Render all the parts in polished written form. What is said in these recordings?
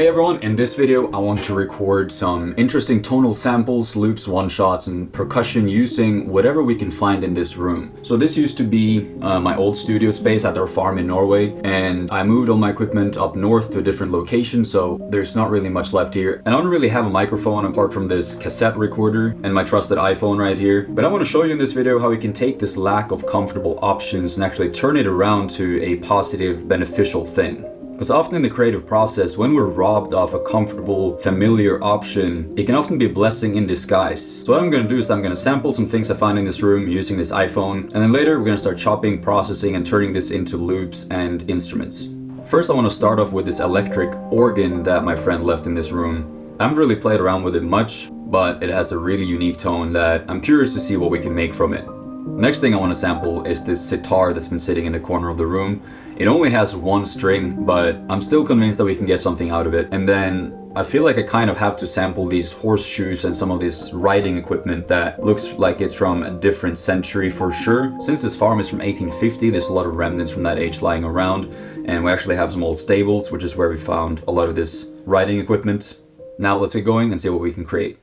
Hey everyone, in this video I want to record some interesting tonal samples, loops, one-shots, and percussion using whatever we can find in this room. So this used to be my old studio space at our farm in Norway, and I moved all my equipment up north to a different location, so there's not really much left here. And I don't really have a microphone apart from this cassette recorder and my trusted iPhone right here. But I want to show you in this video how we can take this lack of comfortable options and actually turn it around to a positive, beneficial thing. Because often in the creative process, when we're robbed of a comfortable, familiar option, it can often be a blessing in disguise. So what I'm going to do is I'm going to sample some things I find in this room using this iPhone, and then later we're going to start chopping, processing, and turning this into loops and instruments. First I want to start off with this electric organ that my friend left in this room. I haven't really played around with it much, but it has a really unique tone that I'm curious to see what we can make from it. Next thing I want to sample is this sitar that's been sitting in the corner of the room. It only has one string, but I'm still convinced that we can get something out of it. And then I feel like I kind of have to sample these horseshoes and some of this riding equipment that looks like it's from a different century for sure. Since this farm is from 1850, there's a lot of remnants from that age lying around. And we actually have some old stables, which is where we found a lot of this riding equipment. Now let's get going and see what we can create.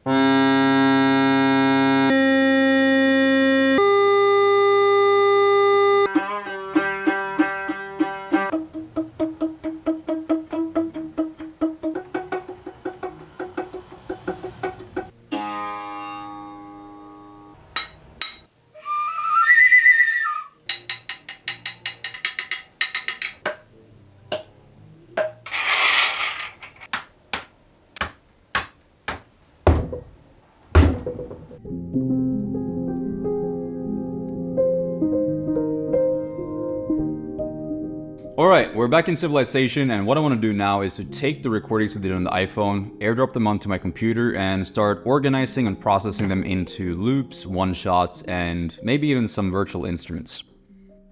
Alright, we're back in Civilization, and what I want to do now is to take the recordings we did on the iPhone, airdrop them onto my computer, and start organizing and processing them into loops, one-shots, and maybe even some virtual instruments.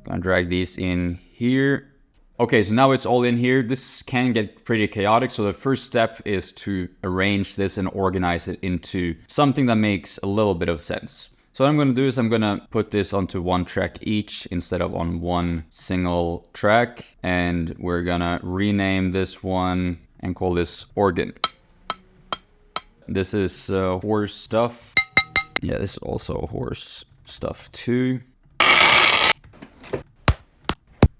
Gonna drag these in here. Okay, so now it's all in here. This can get pretty chaotic, so the first step is to arrange this and organize it into something that makes a little bit of sense. So what I'm going to do is I'm going to put this onto one track each instead of on one single track. And we're going to rename this one and call this organ. This is horse stuff. Yeah, this is also horse stuff too.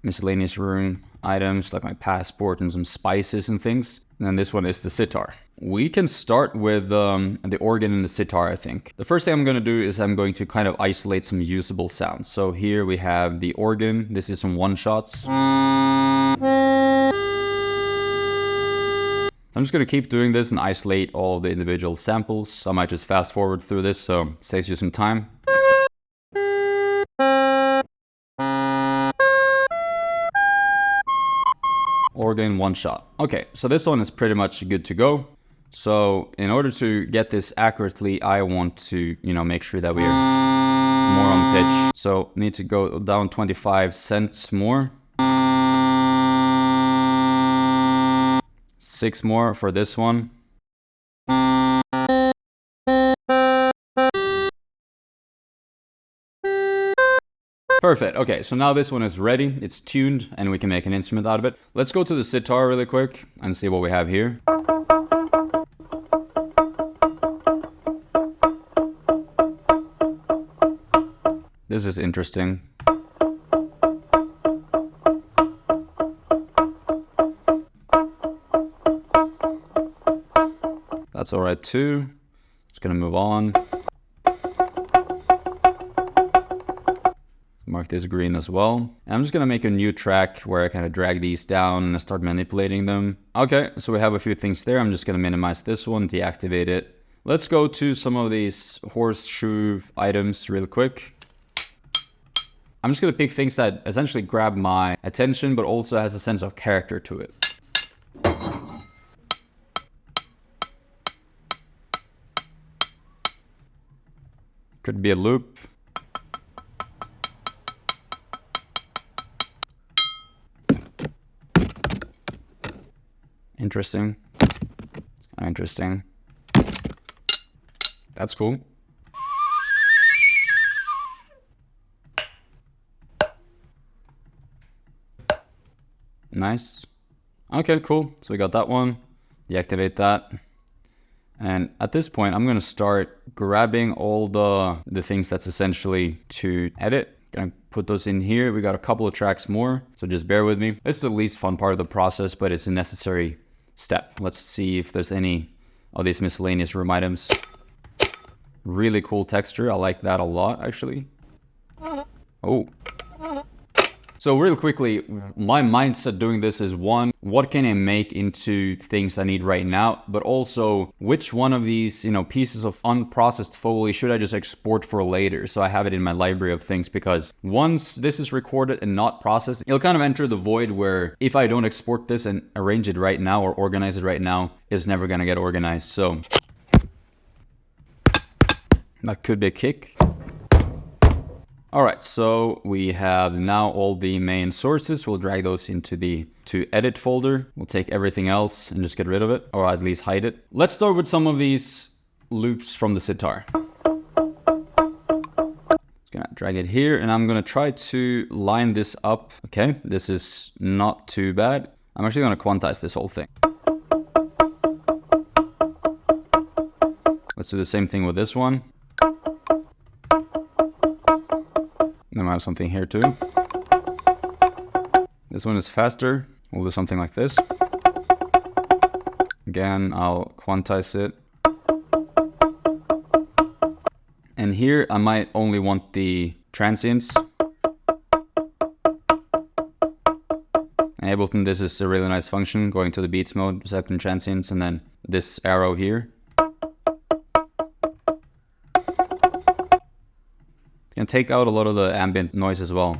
Miscellaneous room items like my passport and some spices and things. And then this one is the sitar. We can start with the organ and the sitar, I think. The first thing I'm going to do is I'm going to kind of isolate some usable sounds. So here we have the organ. This is some one-shots. I'm just going to keep doing this and isolate all the individual samples. I might just fast forward through this, so it saves you some time. Organ, one shot. Okay, so this one is pretty much good to go. So in order to get this accurately, I want to, make sure that we are more on pitch. So need to go down 25 cents more. 6 more for this one. Perfect. Okay, so now this one is ready. It's tuned and we can make an instrument out of it. Let's go to the sitar really quick and see what we have here. This is interesting. That's all right too. Just gonna move on. Mark this green as well. And I'm just gonna make a new track where I kind of drag these down and start manipulating them. Okay, so we have a few things there. I'm just gonna minimize this one, deactivate it. Let's go to some of these horseshoe items real quick. I'm just gonna pick things that essentially grab my attention, but also has a sense of character to it. Could be a loop. Interesting. Interesting. That's cool. Nice. Okay, cool. So we got that one. Deactivate that. And at this point, I'm going to start grabbing all the things that's essentially to edit. Gonna put those in here. We got a couple of tracks more, so just bear with me. It's the least fun part of the process, but it's a necessary step. Let's see if there's any of these miscellaneous room items. Really cool texture. I like that a lot, actually. Oh. So real quickly, my mindset doing this is one, what can I make into things I need right now? But also, which one of these, pieces of unprocessed Foley should I just export for later? So I have it in my library of things, because once this is recorded and not processed, it'll kind of enter the void where if I don't export this and arrange it right now or organize it right now, it's never gonna get organized. So that could be a kick. All right, so we have now all the main sources. We'll drag those into the to edit folder. We'll take everything else and just get rid of it, or at least hide it. Let's start with some of these loops from the sitar. Just gonna drag it here, and I'm gonna try to line this up. Okay, this is not too bad. I'm actually gonna quantize this whole thing. Let's do the same thing with this one. Then I have something here too. This one is faster. We'll do something like this. Again, I'll quantize it. And here I might only want the transients. And Ableton, this is a really nice function, going to the beats mode, selecting transients, and then this arrow here. Can take out a lot of the ambient noise as well.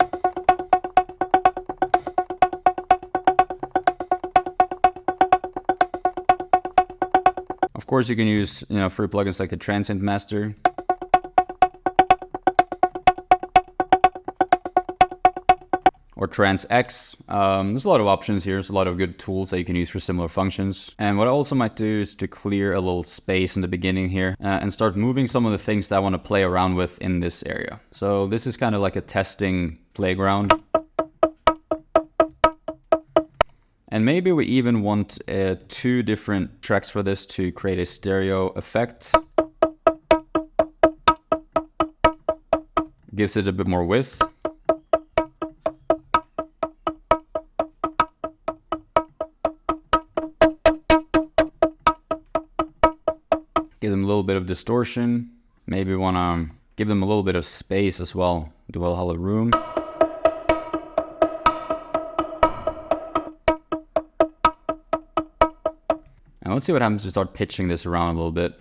Of course, you can use free plugins like the Transient Master. Or TransX. There's a lot of options here. There's a lot of good tools that you can use for similar functions. And what I also might do is to clear a little space in the beginning here and start moving some of the things that I want to play around with in this area. So this is kind of like a testing playground. And maybe we even want 2 different tracks for this to create a stereo effect. Gives it a bit more width. Give them a little bit of distortion. Maybe we want to give them a little bit of space as well. Do a hollow room. And let's see what happens if we start pitching this around a little bit.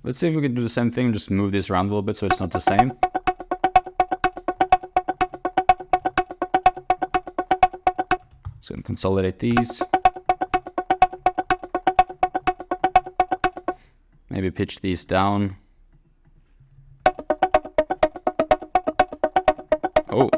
Let's see if we can do the same thing, just move this around a little bit so it's not the same. So I'm gonna consolidate these. Maybe pitch these down. Oh.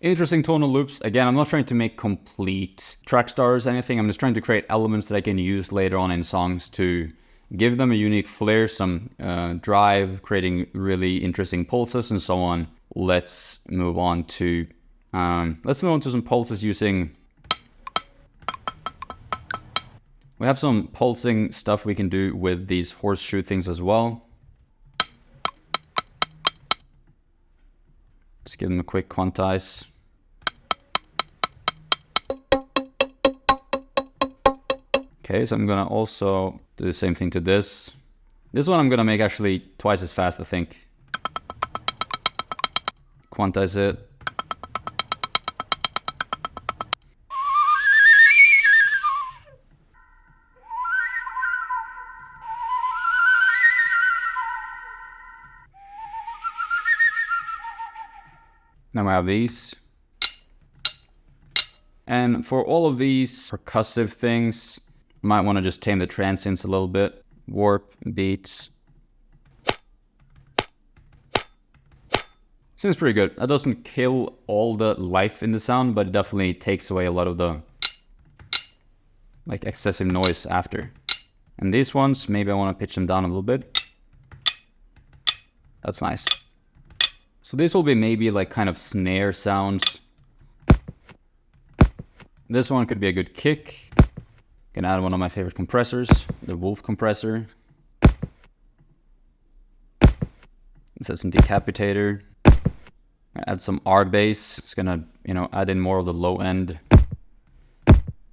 Interesting tonal loops. Again, I'm not trying to make complete track stars or anything. I'm just trying to create elements that I can use later on in songs to give them a unique flair, some drive, creating really interesting pulses and so on. Let's move on to some pulses using. We have some pulsing stuff we can do with these horseshoe things as well. Just give them a quick quantize. Okay, so I'm gonna also do the same thing to this. This one I'm gonna make actually twice as fast, I think. Quantize it. Now I have these. And for all of these percussive things, you might want to just tame the transients a little bit. Warp, beats. Seems pretty good. That doesn't kill all the life in the sound, but it definitely takes away a lot of the like excessive noise after. And these ones, maybe I want to pitch them down a little bit. That's nice. So this will be maybe like kind of snare sounds. This one could be a good kick. Can add one of my favorite compressors, the Wolf compressor. Let's add some decapitator. Add some R bass. It's gonna, you know, add in more of the low end.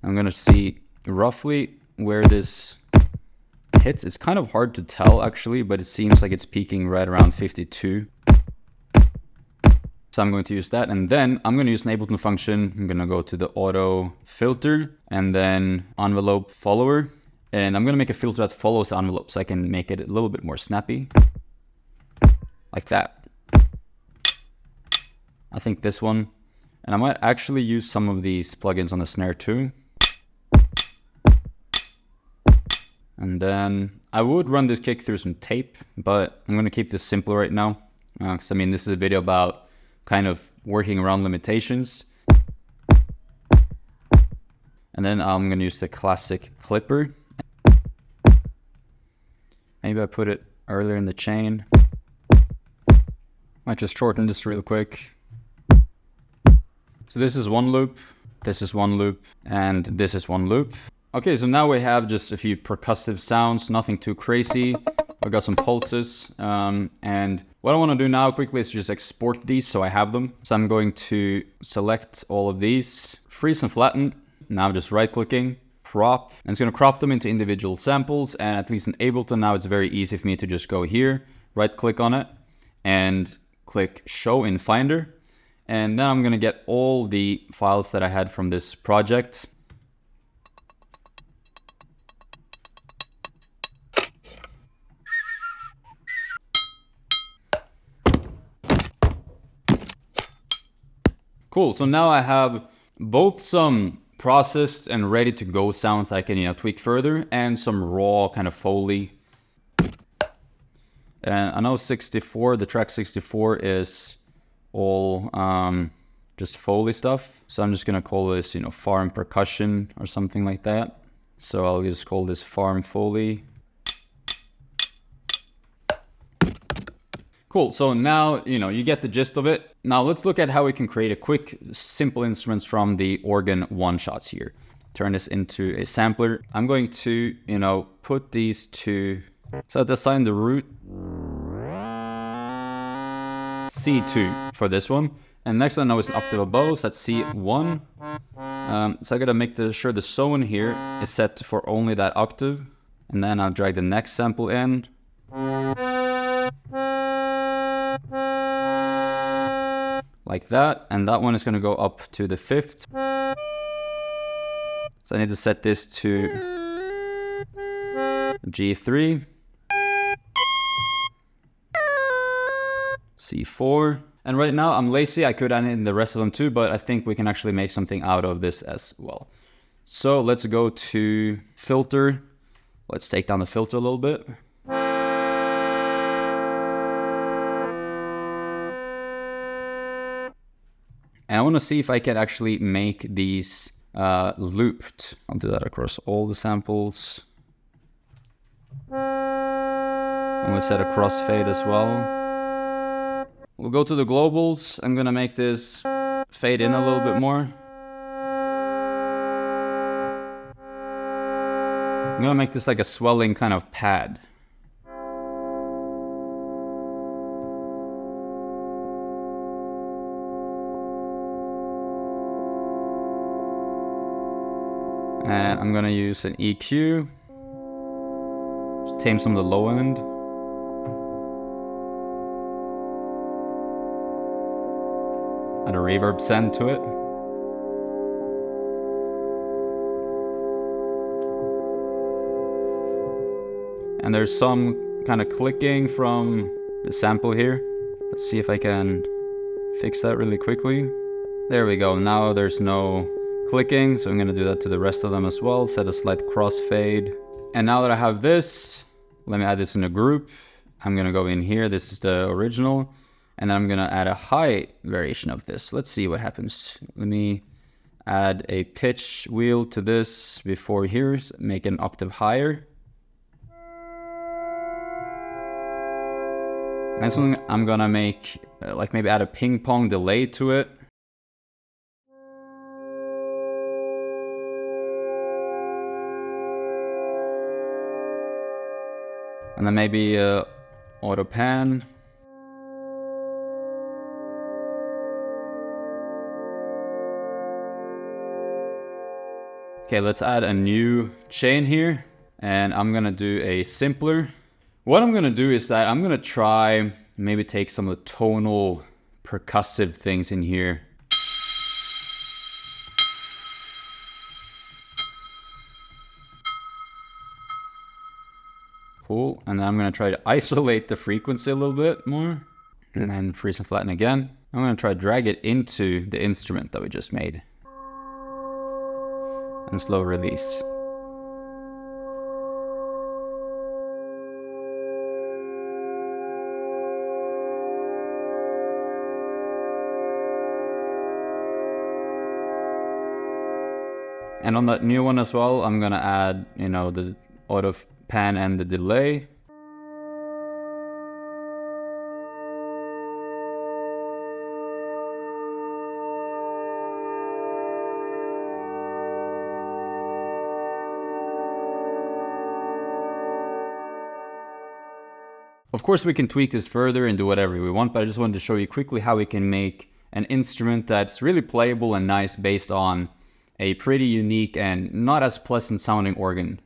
I'm gonna see roughly where this hits. It's kind of hard to tell actually, but it seems like it's peaking right around 52. So I'm going to use that, and then I'm going to use an Ableton function. I'm going to go to the auto filter and then envelope follower, and I'm going to make a filter that follows the envelope so I can make it a little bit more snappy, like that. I think this one, and I might actually use some of these plugins on the snare too. And then I would run this kick through some tape, but I'm going to keep this simple right now. Because I mean, this is a video about kind of working around limitations. And then I'm going to use the classic clipper. Maybe I put it earlier in the chain. Might just shorten this real quick. So this is one loop, this is one loop, and this is one loop. Okay, so now we have just a few percussive sounds, nothing too crazy. I've got some pulses, and what I want to do now quickly is just export these so I have them. So I'm going to select all of these, freeze and flatten. Now just right clicking, crop, and it's going to crop them into individual samples. And at least in Ableton now it's very easy for me to just go here, right click on it, and click show in Finder. And then I'm going to get all the files that I had from this project. Cool, so now I have both some processed and ready to go sounds that I can, you know, tweak further, and some raw kind of Foley. And I know 64, the track 64 is all just Foley stuff. So I'm just gonna call this, you know, farm percussion or something like that. So I'll just call this farm Foley. Cool, so now, you know, you get the gist of it. Now let's look at how we can create a quick, simple instruments from the organ one-shots here. Turn this into a sampler. I'm going to, you know, put these two, so I've assigned the root C2 for this one. And next I know is an octave above, so that's C1. So I gotta make sure the zone here is set for only that octave. And then I'll drag the next sample in. Like that, and that one is going to go up to the 5th. So I need to set this to G3, C4, and right now I'm lazy. I could add in the rest of them too, but I think we can actually make something out of this as well. So let's go to filter. Let's take down the filter a little bit. And I want to see if I can actually make these looped. I'll do that across all the samples. I'm going to set a crossfade as well. We'll go to the globals. I'm going to make this fade in a little bit more. I'm going to make this like a swelling kind of pad. And I'm gonna use an EQ. Just tame some of the low end. Add a reverb send to it. And there's some kind of clicking from the sample here. Let's see if I can fix that really quickly. There we go, now there's no clicking, so I'm going to do that to the rest of them as well. Set a slight crossfade. And now that I have this, let me add this in a group. I'm going to go in here. This is the original. And then I'm gonna add a high variation of this. Let's see what happens. Let me add a pitch wheel to this before here, make it an octave higher. And so I'm gonna make, like maybe add a ping pong delay to it. And then maybe auto pan. Okay, let's add a new chain here, and I'm gonna do a simpler. What I'm gonna do is that I'm gonna try maybe take some of the tonal percussive things in here. Cool, and then I'm gonna try to isolate the frequency a little bit more, and then freeze and flatten again. I'm gonna try to drag it into the instrument that we just made. And slow release. And on that new one as well, I'm gonna add, you know, the auto pan and the delay. Of course, we can tweak this further and do whatever we want, but I just wanted to show you quickly how we can make an instrument that's really playable and nice based on a pretty unique and not as pleasant sounding organ.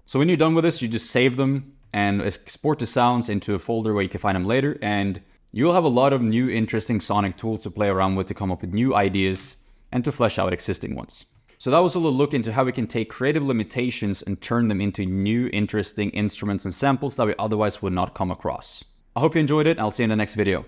So when you're done with this, you just save them and export the sounds into a folder where you can find them later, and you'll have a lot of new interesting sonic tools to play around with to come up with new ideas and to flesh out existing ones. So that was a little look into how we can take creative limitations and turn them into new interesting instruments and samples that we otherwise would not come across. I hope you enjoyed it, and I'll see you in the next video.